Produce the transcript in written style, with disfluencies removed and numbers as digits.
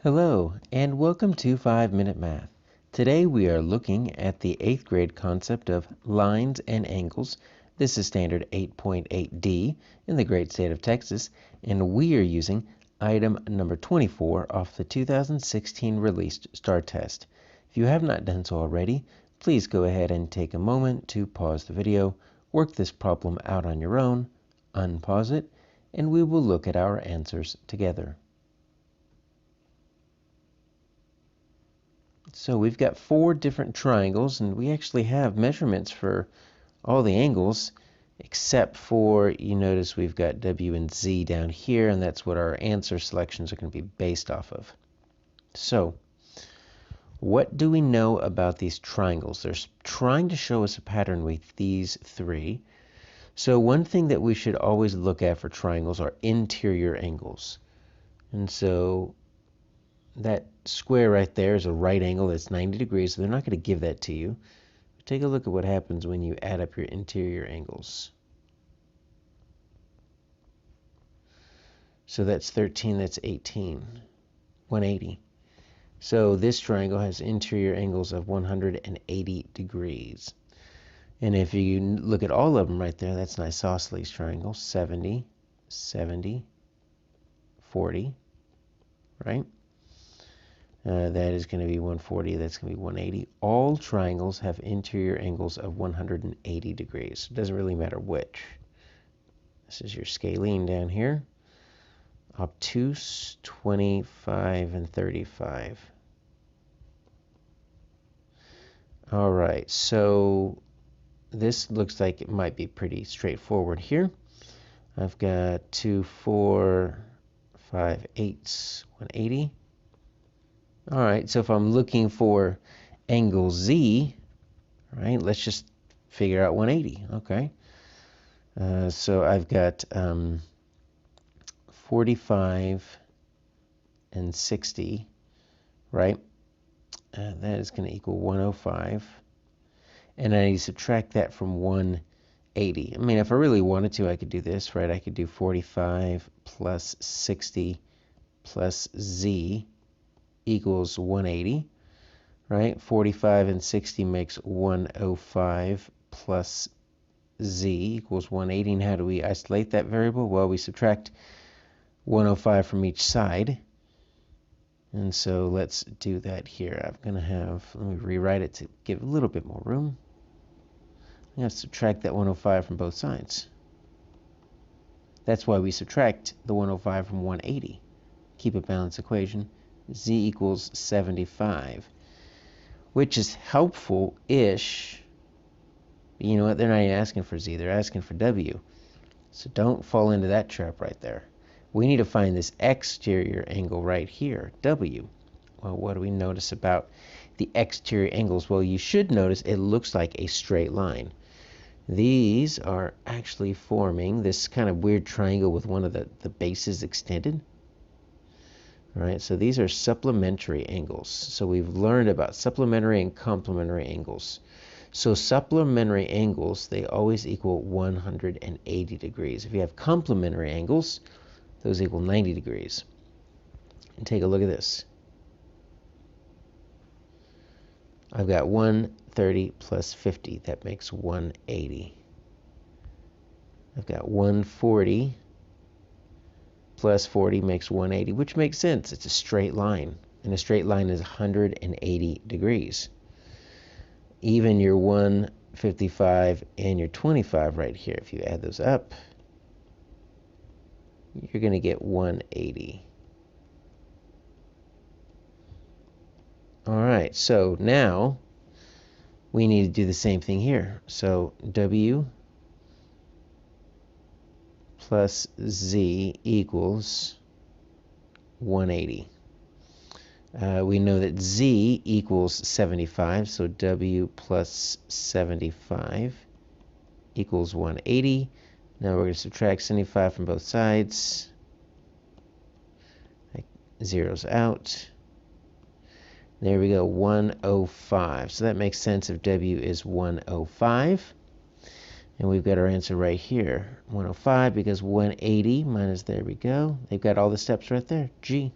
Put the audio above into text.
Hello, and welcome to 5-Minute Math. Today we are looking at the 8th grade concept of lines and angles. This is standard 8.8D in the great state of Texas, and we are using item number 24 off the 2016 released STAAR test. If you have not done so already, please go ahead and take a moment to pause the video, work this problem out on your own, unpause it, and we will look at our answers together. So we've got 4 different triangles, and we actually have measurements for all the angles, except for, you notice we've got W and Z down here, and that's what our answer selections are going to be based off of. So what do we know about these triangles? They're trying to show us a pattern with these 3. So one thing that we should always look at for triangles are interior angles. And so that square right there is a right angle that's 90 degrees, so they're not going to give that to you. Take a look at what happens when you add up your interior angles. So that's 13, that's 18, 180. So this triangle has interior angles of 180 degrees. And if you look at all of them right there, that's an isosceles triangle, 70, 70, 40, right? That is going to be 140, that's going to be 180. All triangles have interior angles of 180 degrees. It doesn't really matter which. This is your scalene down here. Obtuse, 25, and 35. All right, so this looks like it might be pretty straightforward here. I've got 2, 4, 5, 8, 180. All right, so if I'm looking for angle Z, right, let's just figure out 180, okay? So I've got 45 and 60, right? That is going to equal 105. And I need to subtract that from 180. I mean, if I really wanted to, I could do this, right? I could do 45 plus 60 plus Z equals 180, right? 45 and 60 makes 105 plus Z equals 180. And how do we isolate that variable? Well, we subtract 105 from each side. And so let's do that here. I'm going to have, let me rewrite it to give a little bit more room. I'm going to subtract that 105 from both sides. That's why we subtract the 105 from 180. Keep a balanced equation. Z equals 75, which is helpful-ish. You know what? They're not even asking for Z. They're asking for W. So don't fall into that trap right there. We need to find this exterior angle right here, W. Well, what do we notice about the exterior angles? Well, you should notice it looks like a straight line. These are actually forming this kind of weird triangle with one of the bases extended. All right, so these are supplementary angles. So we've learned about supplementary and complementary angles. So supplementary angles, they always equal 180 degrees. If you have complementary angles, those equal 90 degrees. And take a look at this. I've got 130 plus 50. That makes 180. I've got 140 plus 40 makes 180, which makes sense. It's a straight line, and a straight line is 180 degrees. Even your 155 and your 25 right here, if you add those up, you're going to get 180. All right, so now we need to do the same thing here. So W plus Z equals 180. We know that Z equals 75, so W plus 75 equals 180. Now we're going to subtract 75 from both sides. Zeros out. There we go, 105. So that makes sense if W is 105. And we've got our answer right here, 105, because 180 minus, there we go. They've got all the steps right there, G.